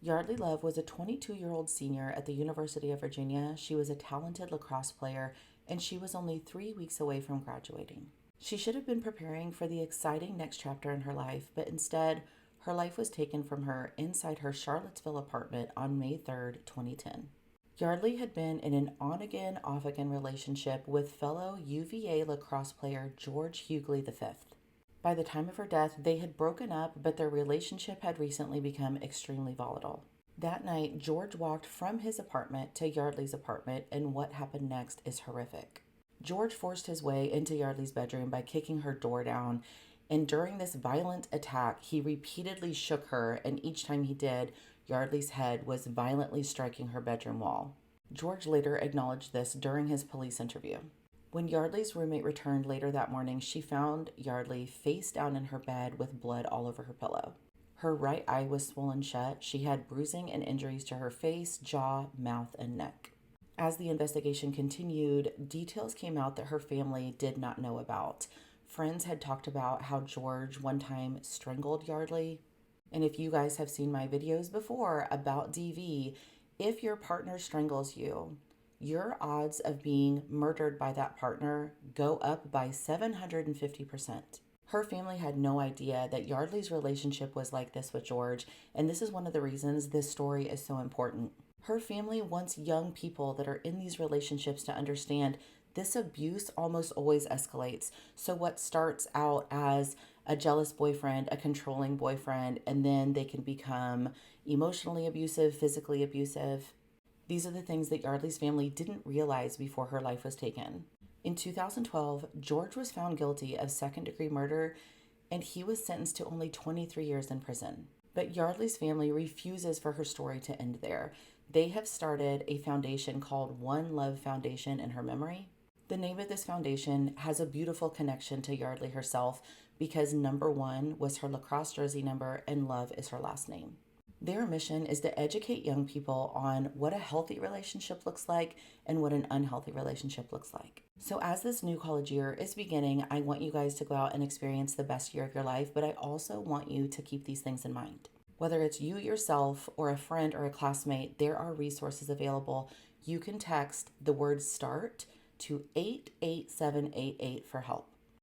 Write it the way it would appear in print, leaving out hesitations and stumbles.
Yeardley Love was a 22-year-old senior at the University of Virginia. She was a talented lacrosse player, and she was only 3 weeks away from graduating. She should have been preparing for the exciting next chapter in her life, but instead, her life was taken from her inside her Charlottesville apartment on May 3rd, 2010. Yeardley had been in an on-again, off-again relationship with fellow UVA lacrosse player George Hughley V. By the time of her death, they had broken up, but their relationship had recently become extremely volatile. That night, George walked from his apartment to Yardley's apartment, and what happened next is horrific. George forced his way into Yardley's bedroom by kicking her door down, and during this violent attack, he repeatedly shook her, and each time he did, Yardley's head was violently striking her bedroom wall. George later acknowledged this during his police interview. When Yardley's roommate returned later that morning, she found Yeardley face down in her bed with blood all over her pillow. Her right eye was swollen shut. She had bruising and injuries to her face, jaw, mouth, and neck. As the investigation continued, details came out that her family did not know about. Friends had talked about how George one time strangled Yeardley. And if you guys have seen my videos before about DV, if your partner strangles you, your odds of being murdered by that partner go up by 750%. Her family had no idea that Yardley's relationship was like this with George, and this is one of the reasons this story is so important. Her family wants young people that are in these relationships to understand this abuse almost always escalates. So what starts out as a jealous boyfriend, a controlling boyfriend, and then they can become emotionally abusive, physically abusive. These are the things that Yardley's family didn't realize before her life was taken. In 2012, George was found guilty of second-degree murder, and he was sentenced to only 23 years in prison. But Yardley's family refuses for her story to end there. They have started a foundation called One Love Foundation in her memory. The name of this foundation has a beautiful connection to Yeardley herself because number 1 was her lacrosse jersey number and Love is her last name. Their mission is to educate young people on what a healthy relationship looks like and what an unhealthy relationship looks like. So as this new college year is beginning, I want you guys to go out and experience the best year of your life, but I also want you to keep these things in mind. Whether it's you yourself or a friend or a classmate, there are resources available. You can text the word START to 88788 for help.